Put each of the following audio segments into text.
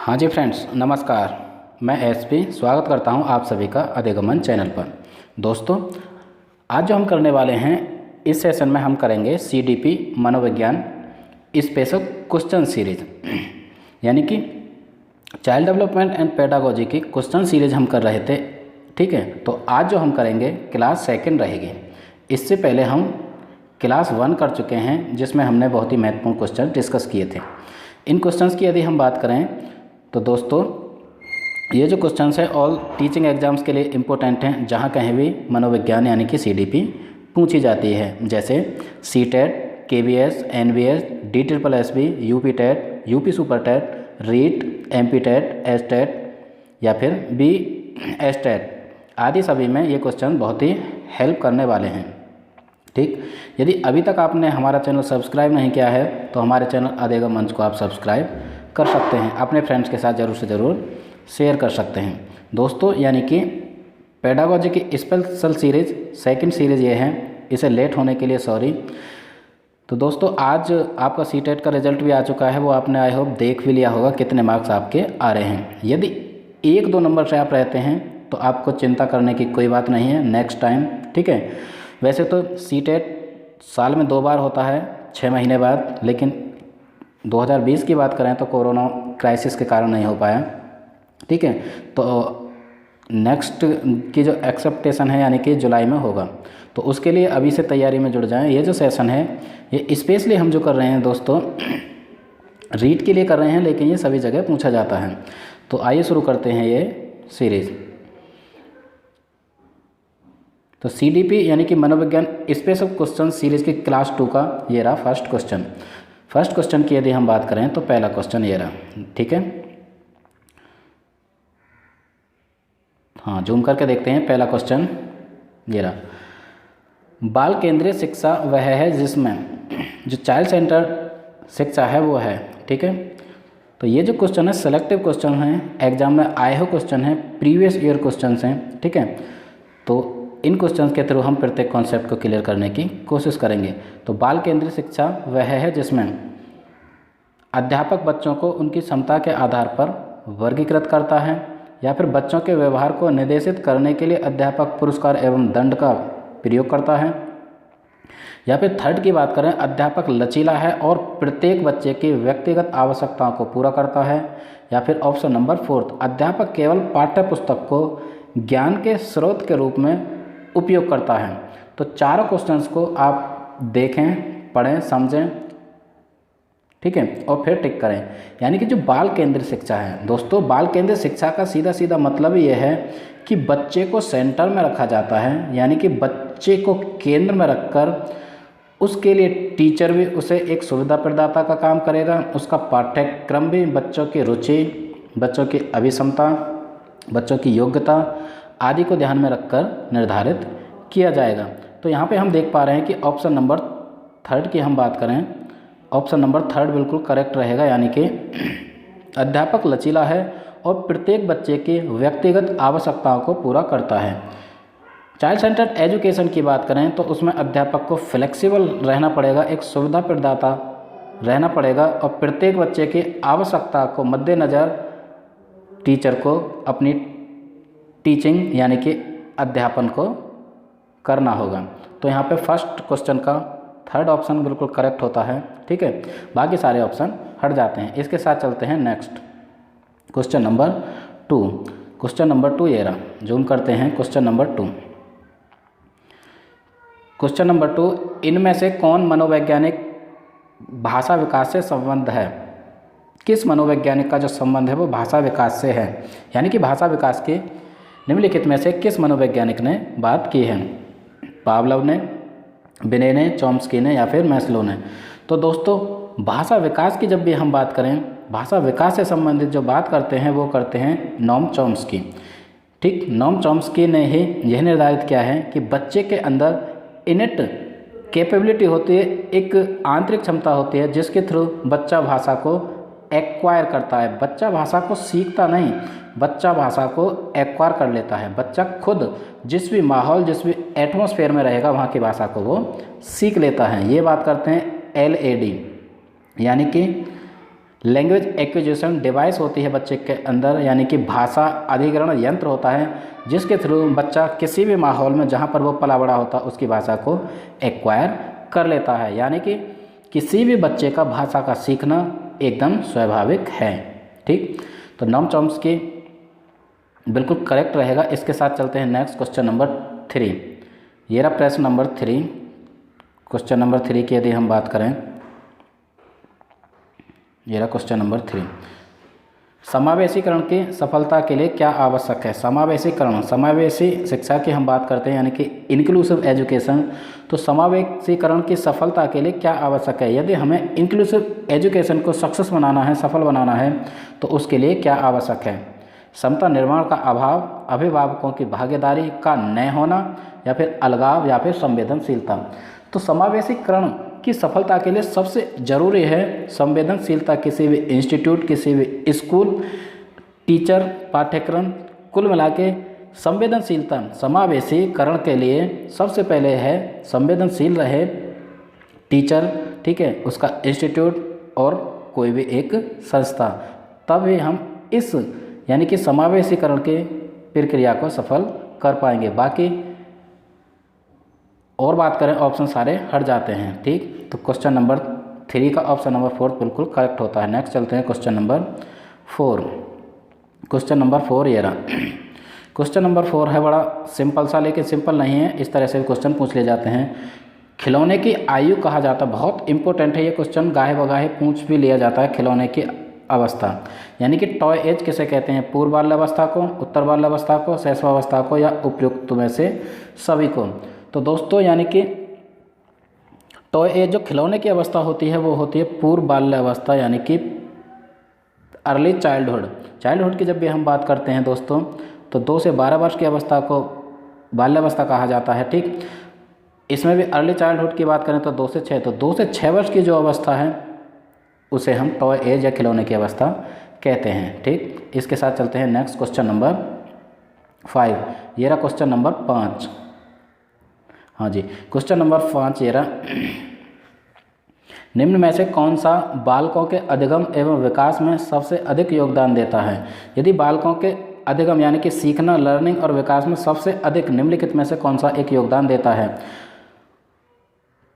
हाँ जी फ्रेंड्स, नमस्कार। मैं एसपी स्वागत करता हूँ आप सभी का अधिगमन चैनल पर। दोस्तों, आज जो हम करने वाले हैं, इस सेशन में हम करेंगे सीडीपी मनोविज्ञान स्पेशल क्वेश्चन सीरीज, यानी कि चाइल्ड डेवलपमेंट एंड पेडागोजी की क्वेश्चन सीरीज हम कर रहे थे। ठीक है, तो आज जो हम करेंगे क्लास सेकंड रहेगी। इससे पहले हम क्लास 1 कर चुके हैं, जिसमें हमने बहुत ही महत्वपूर्ण क्वेश्चन डिस्कस किए थे। इन क्वेश्चंस की यदि हम बात करें तो दोस्तों, ये जो क्वेश्चंस है ऑल टीचिंग एग्जाम्स के लिए इम्पोर्टेंट हैं, जहाँ कहीं भी मनोविज्ञान यानी कि सीडीपी पूछी जाती है, जैसे CTET, KVS, NVS, DSSB, UP TET, UP super TET, REET, MP TET, STET या फिर BSTET आदि सभी में ये क्वेश्चन बहुत ही हेल्प करने वाले हैं। ठीक, यदि अभी तक आपने हमारा चैनल सब्सक्राइब नहीं किया है तो हमारे चैनल अधिगम मंच को आप सब्सक्राइब कर सकते हैं, अपने फ्रेंड्स के साथ ज़रूर से ज़रूर शेयर कर सकते हैं दोस्तों। यानी कि पेडागोजी की स्पेशल सीरीज सेकंड सीरीज़ ये है, इसे लेट होने के लिए सॉरी। तो दोस्तों, आज आपका सीटेट का रिजल्ट भी आ चुका है, वो आपने आई होप देख भी लिया होगा कितने मार्क्स आपके आ रहे हैं। यदि 1-2 नंबर से आप रहते हैं तो आपको चिंता करने की कोई बात नहीं है, नेक्स्ट टाइम। ठीक है, वैसे तो सीटेट साल में 2 बार होता है, 6 महीने बाद, लेकिन 2020 की बात करें तो कोरोना क्राइसिस के कारण नहीं हो पाया। ठीक है, तो नेक्स्ट की जो एक्सेप्टेशन है यानी कि जुलाई में होगा, तो उसके लिए अभी से तैयारी में जुड़ जाएं। ये जो सेशन है ये स्पेशली हम जो कर रहे हैं दोस्तों, रीड के लिए कर रहे हैं, लेकिन ये सभी जगह पूछा जाता है। तो आइए शुरू करते हैं ये सीरीज़। तो सीडीपी यानी कि मनोविज्ञान स्पेशल क्वेश्चन सीरीज़ की क्लास 2 का ये रहा फर्स्ट क्वेश्चन। फर्स्ट क्वेश्चन की यदि हम बात करें तो पहला क्वेश्चन ये रहा। ठीक है, हाँ, जूम करके देखते हैं। पहला क्वेश्चन ये रहा। बाल केंद्रीय शिक्षा वह है जिसमें जो चाइल्ड सेंटर शिक्षा है वो है। ठीक है, तो ये जो क्वेश्चन है सेलेक्टिव क्वेश्चन है, एग्जाम में आए हुए क्वेश्चन है, प्रीवियस ईयर क्वेश्चन हैं। ठीक है, तो इन क्वेश्चंस के थ्रू हम प्रत्येक कॉन्सेप्ट को क्लियर करने की कोशिश करेंगे। तो बाल केंद्रीय शिक्षा वह है जिसमें अध्यापक बच्चों को उनकी क्षमता के आधार पर वर्गीकृत करता है, या फिर बच्चों के व्यवहार को निर्देशित करने के लिए अध्यापक पुरस्कार एवं दंड का प्रयोग करता है, या फिर थर्ड की बात करें, अध्यापक लचीला है और प्रत्येक बच्चे की व्यक्तिगत आवश्यकताओं को पूरा करता है, या फिर ऑप्शन नंबर 4, अध्यापक केवल पाठ्य पुस्तक को ज्ञान के स्रोत के रूप में उपयोग करता है। तो चारों क्वेश्चंस को आप देखें, पढ़ें, समझें। ठीक है, और फिर टिक करें। यानी कि जो बाल केंद्रित शिक्षा है दोस्तों, बाल केंद्रित शिक्षा का सीधा सीधा मतलब ये है कि बच्चे को सेंटर में रखा जाता है, यानी कि बच्चे को केंद्र में रखकर उसके लिए टीचर भी उसे एक सुविधा प्रदाता का काम करेगा। उसका पाठ्यक्रम भी बच्चों की रुचि, बच्चों की अभिक्षमता, बच्चों की योग्यता आदि को ध्यान में रखकर निर्धारित किया जाएगा। तो यहाँ पे हम देख पा रहे हैं कि ऑप्शन नंबर 3 की हम बात करें, ऑप्शन नंबर 3 बिल्कुल करेक्ट रहेगा, यानी कि अध्यापक लचीला है और प्रत्येक बच्चे की व्यक्तिगत आवश्यकताओं को पूरा करता है। चाइल्ड सेंटर्ड एजुकेशन की बात करें तो उसमें अध्यापक को फ्लेक्सिबल रहना पड़ेगा, एक सुविधा प्रदाता रहना पड़ेगा, और प्रत्येक बच्चे की आवश्यकता को मद्देनज़र टीचर को अपनी टीचिंग यानी कि अध्यापन को करना होगा। तो यहाँ पे फर्स्ट क्वेश्चन का 3rd ऑप्शन बिल्कुल करेक्ट होता है। ठीक है, बाकी सारे ऑप्शन हट जाते हैं। इसके साथ चलते हैं next question number 2। Question number 2 ये रहा, जूम करते हैं। क्वेश्चन नंबर 2, क्वेश्चन नंबर 2, इनमें से कौन मनोवैज्ञानिक भाषा विकास से संबंध है? किस मनोवैज्ञानिक का जो संबंध है वो भाषा विकास से है? यानी कि भाषा विकास के निम्नलिखित में से किस मनोवैज्ञानिक ने बात की है? पावलोव ने, बिने ने, चॉम्स्की ने, या फिर मैस्लो ने? तो दोस्तों, भाषा विकास की जब भी हम बात करें, भाषा विकास से संबंधित जो बात करते हैं वो करते हैं नोम चॉम्स्की। ठीक, नोम चॉम्स्की ने ही यह निर्धारित किया है कि बच्चे के अंदर इनेट कैपेबिलिटी होती है, एक आंतरिक क्षमता होती है जिसके थ्रू बच्चा भाषा को एक्वायर करता है। बच्चा भाषा को सीखता नहीं, बच्चा भाषा को एक्वायर कर लेता है। बच्चा खुद जिस भी माहौल, जिस भी एटमॉस्फेयर में रहेगा वहाँ की भाषा को वो सीख लेता है। ये बात करते हैं LAD, यानी कि लैंग्वेज एक्विजिशन डिवाइस होती है बच्चे के अंदर, यानी कि भाषा अधिग्रहण यंत्र होता है जिसके थ्रू बच्चा किसी भी माहौल में जहाँ पर वो पला बड़ा होता है उसकी भाषा को एक्वायर कर लेता है। यानी कि किसी भी बच्चे का भाषा का सीखना एकदम स्वाभाविक है। ठीक, तो नॉम टर्म्स की बिल्कुल करेक्ट रहेगा। इसके साथ चलते हैं नेक्स्ट क्वेश्चन नंबर 3। ये रहा प्रश्न नंबर 3। क्वेश्चन नंबर 3 की यदि हम बात करें, ये रहा क्वेश्चन नंबर 3। समावेशीकरण की सफलता के लिए क्या आवश्यक है? समावेशीकरण, समावेशी शिक्षा की हम बात करते हैं यानी कि इंक्लूसिव एजुकेशन। तो समावेशीकरण की सफलता के लिए क्या आवश्यक है? यदि हमें इंक्लूसिव एजुकेशन को सक्सेस बनाना है, सफल बनाना है, तो उसके लिए क्या आवश्यक है? समता निर्माण का अभाव, अभिभावकों की भागीदारी का न होना, या फिर अलगाव, या फिर संवेदनशीलता। तो समावेशीकरण की सफलता के लिए सबसे ज़रूरी है संवेदनशीलता। किसी भी इंस्टीट्यूट, किसी भी स्कूल, टीचर, पाठ्यक्रम, कुल मिला के संवेदनशीलता समावेशीकरण के लिए सबसे पहले है संवेदनशील रहे टीचर, ठीक है, उसका इंस्टीट्यूट और कोई भी एक संस्था, तभी हम इस यानी कि समावेशीकरण की प्रक्रिया को सफल कर पाएंगे। बाकी और बात करें ऑप्शन सारे हट जाते हैं। ठीक, तो क्वेश्चन नंबर 3 का ऑप्शन नंबर 4 बिल्कुल करेक्ट होता है। नेक्स्ट चलते हैं क्वेश्चन नंबर 4। क्वेश्चन नंबर 4 ये रहा। क्वेश्चन नंबर 4 है बड़ा सिंपल सा, लेकिन सिंपल नहीं है, इस तरह से क्वेश्चन पूछ लिए जाते हैं। खिलौने की आयु कहा जाता है, बहुत इंपॉर्टेंट है ये क्वेश्चन, गाहे बगाहे पूछ भी लिया जाता है। खिलौने की अवस्था यानी कि टॉय एज किसे कहते हैं? पूर्व बाल्यावस्था को, उत्तर बाल्यावस्था को, शैशवावस्था को, या उपयुक्त में से सभी को। तो दोस्तों यानी कि टॉय एज जो खिलौने की अवस्था होती है वो होती है पूर्व बाल्यावस्था, यानी कि अर्ली चाइल्डहुड। चाइल्डहुड की जब भी हम बात करते हैं दोस्तों, तो 2 से 12 वर्ष की अवस्था को बाल्यावस्था कहा जाता है। ठीक, इसमें भी अर्ली चाइल्डहुड की बात करें तो 2 से 6, तो 2 से 6 वर्ष की जो अवस्था है उसे हम टॉय एज या खिलौने की अवस्था कहते हैं। ठीक, इसके साथ चलते हैं नेक्स्ट क्वेश्चन नंबर 5। ये रहा क्वेश्चन नंबर 5। हाँ जी, क्वेश्चन नंबर 5 ये रहा। निम्न में से कौन सा बालकों के अधिगम एवं विकास में सबसे अधिक योगदान देता है? यदि बालकों के अधिगम यानी कि सीखना, लर्निंग और विकास में सबसे अधिक निम्नलिखित में से कौन सा एक योगदान देता है?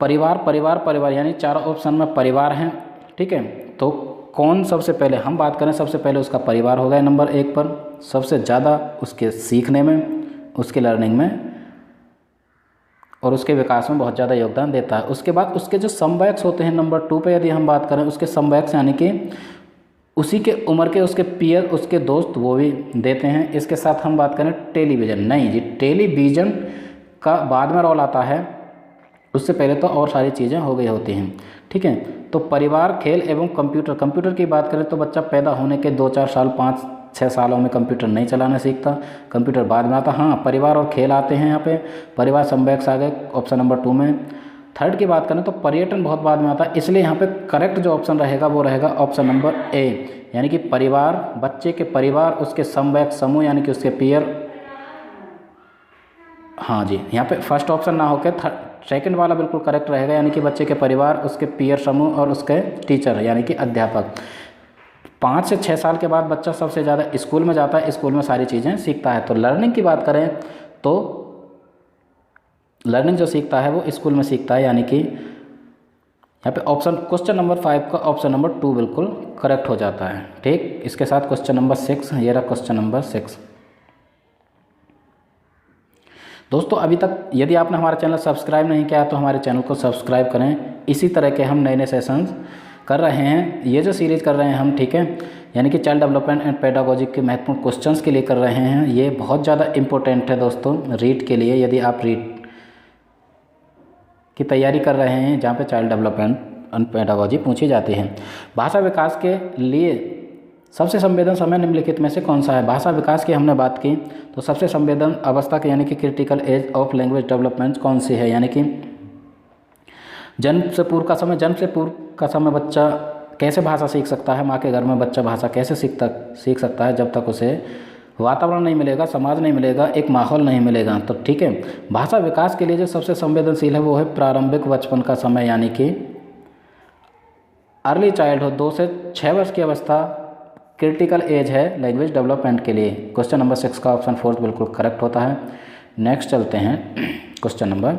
परिवार, परिवार, परिवार, यानी चारों ऑप्शन में परिवार हैं। ठीक है, तो कौन सबसे पहले हम बात करें, सबसे पहले उसका परिवार होगा नंबर 1 पर, सबसे ज़्यादा उसके सीखने में, उसके लर्निंग में और उसके विकास में बहुत ज़्यादा योगदान देता है। उसके बाद उसके जो समवयस्क होते हैं नंबर 2 पे यदि हम बात करें, उसके समवयस्क यानी कि उसी के उम्र के उसके पीयर, उसके दोस्त, वो भी देते हैं। इसके साथ हम बात करें टेलीविज़न, नहीं जी, टेलीविज़न का बाद में रोल आता है, उससे पहले तो और सारी चीज़ें हो गई होती हैं। ठीक है, तो परिवार, खेल एवं कंप्यूटर। कंप्यूटर की बात करें तो बच्चा पैदा होने के 2-4 साल, 5-6 सालों में कंप्यूटर नहीं चलाना सीखता, कंप्यूटर बाद में आता। हाँ, परिवार और खेल आते हैं यहाँ पे, परिवार समवयस्क आ गए ऑप्शन नंबर 2 में। थर्ड की बात करें तो पर्यटन बहुत बाद में आता है, इसलिए यहाँ पे करेक्ट जो ऑप्शन रहेगा वो रहेगा ऑप्शन नंबर ए, यानी कि परिवार, बच्चे के परिवार, उसके समवयस्क समूह यानी कि उसके पीयर। हाँ जी, यहाँ पे फर्स्ट ऑप्शन ना होकर सेकंड वाला बिल्कुल करेक्ट रहेगा, यानी कि बच्चे के परिवार, उसके पीयर समूह और उसके टीचर यानी कि अध्यापक। 5 से 6 साल के बाद बच्चा सबसे ज़्यादा स्कूल में जाता है, स्कूल में सारी चीज़ें सीखता है। तो लर्निंग की बात करें तो लर्निंग जो सीखता है वो स्कूल में सीखता है, यानी कि यहाँ पे ऑप्शन क्वेश्चन नंबर 5 का ऑप्शन नंबर 2 बिल्कुल करेक्ट हो जाता है। ठीक, इसके साथ क्वेश्चन नंबर 6, ये रहा क्वेश्चन नंबर 6। दोस्तों अभी तक यदि आपने हमारा चैनल सब्सक्राइब नहीं किया तो हमारे चैनल को सब्सक्राइब करें। इसी तरह के हम नए नए सेशंस कर रहे हैं, ये जो सीरीज़ कर रहे हैं हम, ठीक है, यानी कि चाइल्ड डेवलपमेंट एंड पेडागोजी के महत्वपूर्ण क्वेश्चंस के लिए कर रहे हैं। ये बहुत ज़्यादा इंपॉर्टेंट है दोस्तों रीड के लिए, यदि आप रीड की तैयारी कर रहे हैं जहाँ पे चाइल्ड डेवलपमेंट एंड पेडागोजी पूछी जाती है। भाषा विकास के लिए सबसे संवेदन समय निम्नलिखित में से कौन सा है? भाषा विकास की हमने बात की तो सबसे संवेदन अवस्था की यानी कि critical age of language development कौन सी है? यानी कि जन्म से पूर्व का समय। जन्म से पूर्व का समय बच्चा कैसे भाषा सीख सकता है? माँ के घर में बच्चा भाषा कैसे सीख सकता है? जब तक उसे वातावरण नहीं मिलेगा, समाज नहीं मिलेगा, एक माहौल नहीं मिलेगा। तो ठीक है, भाषा विकास के लिए जो सबसे संवेदनशील है वो है प्रारंभिक बचपन का समय, यानी कि अर्ली चाइल्डहुड 2 से 6 वर्ष की अवस्था क्रिटिकल एज है लैंग्वेज डेवलपमेंट के लिए। क्वेश्चन नंबर 6 का ऑप्शन 4 बिल्कुल करेक्ट होता है। नेक्स्ट चलते हैं क्वेश्चन नंबर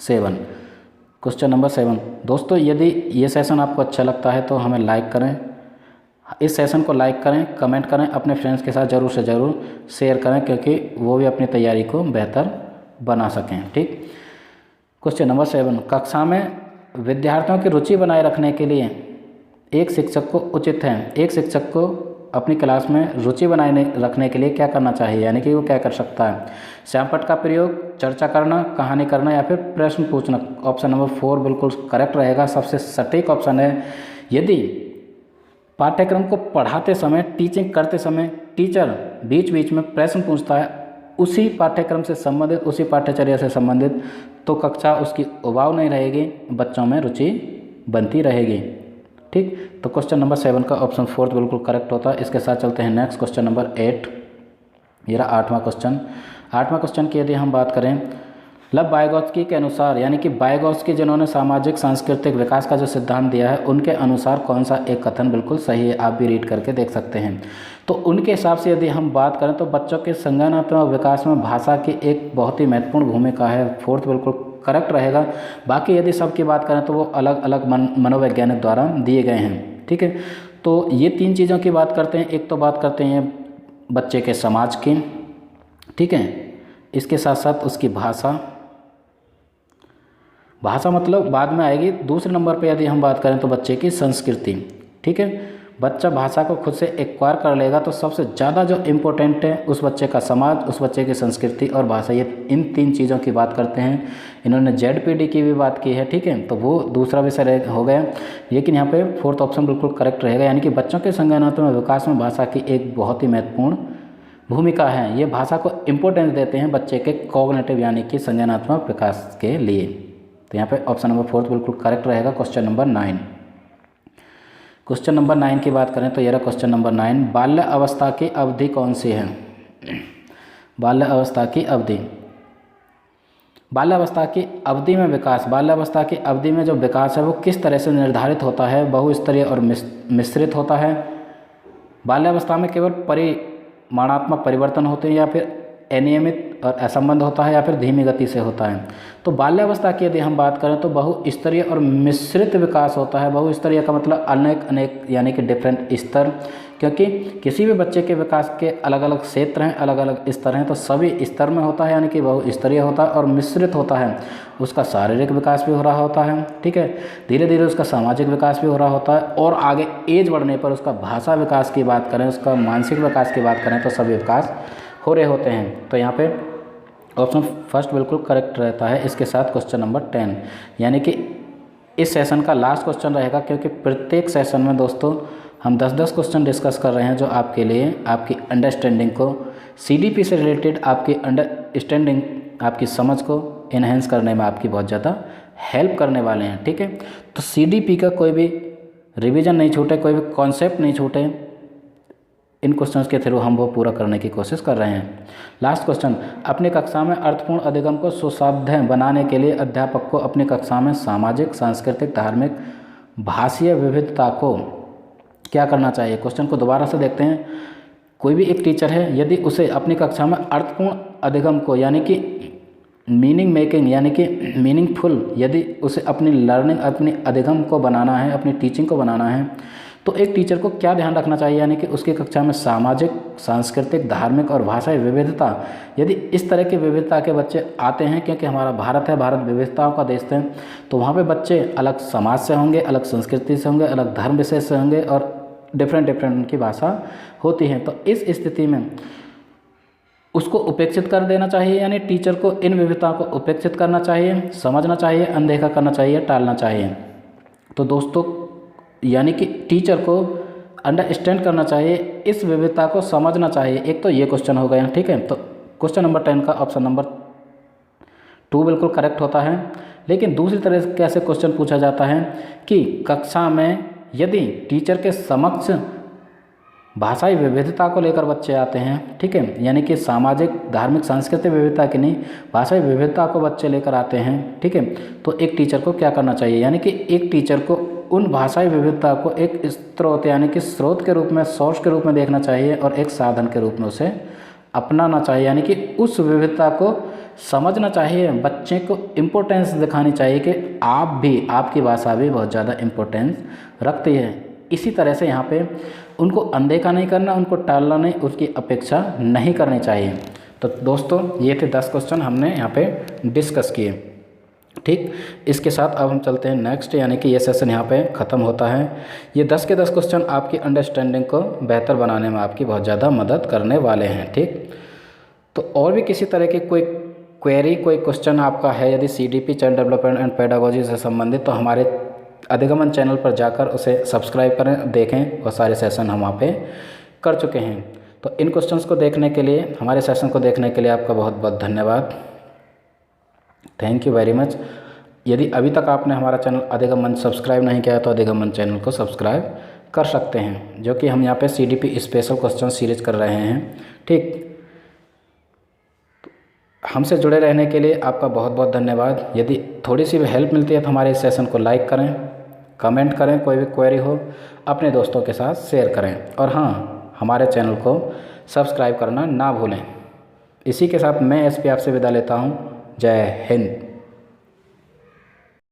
7। क्वेश्चन नंबर 7 दोस्तों, यदि ये सेशन आपको अच्छा लगता है तो हमें लाइक करें, इस सेशन को लाइक करें, कमेंट करें, अपने फ्रेंड्स के साथ ज़रूर से ज़रूर शेयर करें क्योंकि वो भी अपनी तैयारी को बेहतर बना सकें। ठीक, क्वेश्चन नंबर 7, कक्षा में विद्यार्थियों की रुचि बनाए रखने के लिए एक शिक्षक को उचित है, एक शिक्षक को अपनी क्लास में रुचि बनाए रखने के लिए क्या करना चाहिए, यानी कि वो क्या कर सकता है। श्यामपट्ट का प्रयोग, चर्चा करना, कहानी करना या फिर प्रश्न पूछना। ऑप्शन नंबर 4 बिल्कुल करेक्ट रहेगा, सबसे सटीक ऑप्शन है। यदि पाठ्यक्रम को पढ़ाते समय, टीचिंग करते समय टीचर बीच बीच में प्रश्न पूछता है उसी पाठ्यक्रम से संबंधित, उसी पाठ्यचर्या से संबंधित, तो कक्षा उसकी उबाऊ नहीं रहेगी, बच्चों में रुचि बनती रहेगी। ठीक, तो क्वेश्चन नंबर 7 का ऑप्शन 4 बिल्कुल करेक्ट होता है। इसके साथ चलते हैं नेक्स्ट क्वेश्चन नंबर 8। ये रहा 8वां क्वेश्चन। 8वां क्वेश्चन की यदि हम बात करें, लव वाइगोत्स्की के अनुसार, यानी कि वाइगोत्स्की जिन्होंने सामाजिक सांस्कृतिक विकास का जो सिद्धांत दिया है उनके अनुसार कौन सा एक कथन बिल्कुल सही है, आप भी रीड करके देख सकते हैं। तो उनके हिसाब से यदि हम बात करें तो बच्चों के संज्ञानात्मक विकास में भाषा की एक बहुत ही महत्वपूर्ण भूमिका है। 4 बिल्कुल करेक्ट रहेगा। बाकी यदि सबकी बात करें तो वो अलग अलग मनोवैज्ञानिक द्वारा दिए गए हैं। ठीक है, तो ये 3 चीज़ों की बात करते हैं। एक तो बात करते हैं बच्चे के समाज की, ठीक है, इसके साथ साथ उसकी भाषा, भाषा मतलब बाद में आएगी। दूसरे नंबर पे यदि हम बात करें तो बच्चे की संस्कृति। ठीक है, बच्चा भाषा को खुद से एक्वायर कर लेगा तो सबसे ज़्यादा जो इम्पोर्टेंट है उस बच्चे का समाज, उस बच्चे की संस्कृति और भाषा, ये इन 3 चीज़ों की बात करते हैं। इन्होंने ZPD की भी बात की है। ठीक है, तो वो दूसरा विषय हो गया, लेकिन यहाँ पे 4th ऑप्शन बिल्कुल करेक्ट रहेगा, यानी कि बच्चों के संज्ञानात्मक विकास में भाषा की एक बहुत ही महत्वपूर्ण भूमिका है। ये भाषा को इम्पोर्टेंस देते हैं बच्चे के कॉग्निटिव यानी कि संज्ञानात्मक विकास के लिए। तो यहाँ पे ऑप्शन नंबर 4 बिल्कुल करेक्ट रहेगा। Question number 9। क्वेश्चन नंबर 9 की बात करें तो यह क्वेश्चन नंबर 9, बाल्य अवस्था की अवधि कौन सी है। बाल्य अवस्था की अवधि, बाल्यावस्था की अवधि में विकास, बाल्यावस्था की अवधि में जो विकास है वो किस तरह से निर्धारित होता है, बहुस्तरीय और मिश्रित होता है। बाल्यावस्था में केवल परिमाणात्मक परिवर्तन होते हैं या फिर अनियमित और असंबद्ध होता है या फिर धीमी गति से होता है। तो बाल्यावस्था की यदि हम बात करें तो बहुस्तरीय और मिश्रित विकास होता है। बहुस्तरीय का मतलब अनेक यानी कि डिफरेंट स्तर, क्योंकि किसी भी बच्चे के विकास के अलग अलग क्षेत्र हैं, अलग अलग स्तर हैं, तो सभी स्तर में होता है, यानी कि बहुस्तरीय होता है। और मिश्रित होता है, उसका शारीरिक विकास भी हो रहा होता है, ठीक है, धीरे धीरे उसका सामाजिक विकास भी हो रहा होता है, और आगे एज बढ़ने पर उसका भाषा विकास की बात करें, उसका मानसिक विकास की बात करें तो सभी विकास हो रहे होते हैं। तो यहाँ पे ऑप्शन फर्स्ट बिल्कुल करेक्ट रहता है। इसके साथ क्वेश्चन नंबर 10, यानी कि इस सेशन का लास्ट क्वेश्चन रहेगा, क्योंकि प्रत्येक सेशन में दोस्तों हम 10-10 क्वेश्चन डिस्कस कर रहे हैं जो आपके लिए आपकी अंडरस्टैंडिंग को, CDP से रिलेटेड आपकी अंडरस्टैंडिंग, आपकी समझ को इन्हेंस करने में आपकी बहुत ज़्यादा हेल्प करने वाले हैं। ठीक है, तो CDP का कोई भी रिवीजन नहीं छूटे, कोई भी कॉन्सेप्ट नहीं छूटे, इन क्वेश्चंस के थ्रू हम वो पूरा करने की कोशिश कर रहे हैं। लास्ट क्वेश्चन, अपनी कक्षा में अर्थपूर्ण अधिगम को सुसाध्य बनाने के लिए अध्यापक को अपनी कक्षा में सामाजिक, सांस्कृतिक, धार्मिक, भाषीय विविधता को क्या करना चाहिए। क्वेश्चन को दोबारा से देखते हैं। कोई भी एक टीचर है, यदि उसे अपनी कक्षा में अर्थपूर्ण अधिगम को, यानी कि मीनिंग मेकिंग, यानी कि मीनिंगफुल, यदि उसे अपनी लर्निंग, अपनी अधिगम को बनाना है, अपनी टीचिंग को बनाना है, तो एक टीचर को क्या ध्यान रखना चाहिए, यानी कि उसकी कक्षा में सामाजिक, सांस्कृतिक, धार्मिक और भाषाई विविधता, यदि इस तरह की विविधता के बच्चे आते हैं, क्योंकि हमारा भारत है, भारत विविधताओं का देश है, तो वहाँ पे बच्चे अलग समाज से होंगे, अलग संस्कृति से होंगे, अलग धर्म विशेष से होंगे और डिफरेंट उनकी भाषा होती है। तो इस स्थिति में उसको उपेक्षित कर देना चाहिए, यानी टीचर को इन विविधताओं को उपेक्षित करना चाहिए, समझना चाहिए, अनदेखा करना चाहिए, टालना चाहिए। तो दोस्तों यानी कि टीचर को अंडरस्टैंड करना चाहिए, इस विविधता को समझना चाहिए। एक तो ये क्वेश्चन हो गया, ठीक है। तो क्वेश्चन नंबर 10 का ऑप्शन नंबर 2 बिल्कुल करेक्ट होता है। लेकिन दूसरी तरह से कैसे क्वेश्चन पूछा जाता है कि कक्षा में यदि टीचर के समक्ष भाषाई विविधता को लेकर बच्चे आते हैं, ठीक है, यानी कि सामाजिक, धार्मिक, सांस्कृतिक विविधता की नहीं, भाषाई विविधता को बच्चे लेकर आते हैं, ठीक है, तो एक टीचर को क्या करना चाहिए, यानी कि एक टीचर को उन भाषाई विविधता को एक स्रोत यानी कि स्रोत के रूप में, सोर्स के रूप में देखना चाहिए और एक साधन के रूप में उसे अपनाना चाहिए, यानी कि उस विविधता को समझना चाहिए। बच्चे को इम्पोर्टेंस दिखानी चाहिए कि आप भी, आपकी भाषा भी बहुत ज़्यादा इम्पोर्टेंस रखती है। इसी तरह से यहाँ पे उनको अनदेखा नहीं करना, उनको टालना नहीं, उसकी अपेक्षा नहीं करनी चाहिए। तो दोस्तों ये थे 10 क्वेश्चन हमने यहाँ पे डिस्कस किए। ठीक, इसके साथ अब हम चलते हैं नेक्स्ट, यानी कि ये सेशन यहाँ पे ख़त्म होता है। ये 10 के 10 क्वेश्चन आपकी अंडरस्टैंडिंग को बेहतर बनाने में आपकी बहुत ज़्यादा मदद करने वाले हैं। ठीक, तो और भी किसी तरह की कोई क्वेरी, कोई क्वेश्चन आपका है यदि CDP child development and pedagogy से संबंधित, तो हमारे अधिगमन चैनल पर जाकर उसे सब्सक्राइब करें, देखें, और सारे सेशन हम वहाँ पे कर चुके हैं। तो इन क्वेश्चंस को देखने के लिए, हमारे सेशन को देखने के लिए आपका बहुत बहुत धन्यवाद। Thank you very much. यदि अभी तक आपने हमारा चैनल अधिगमन सब्सक्राइब नहीं किया तो अधिगमन चैनल को सब्सक्राइब कर सकते हैं, जो कि हम यहाँ पे CDP स्पेशल क्वेश्चन सीरीज कर रहे हैं। ठीक, हमसे जुड़े रहने के लिए आपका बहुत बहुत धन्यवाद। यदि थोड़ी सी भी हेल्प मिलती है तो हमारे इस सेशन को लाइक करें, कमेंट करें, कोई भी क्वेरी हो अपने दोस्तों के साथ शेयर करें, और हाँ, हमारे चैनल को सब्सक्राइब करना ना भूलें। इसी के साथ मैं SP आपसे विदा लेता हूँ। जय हिंद।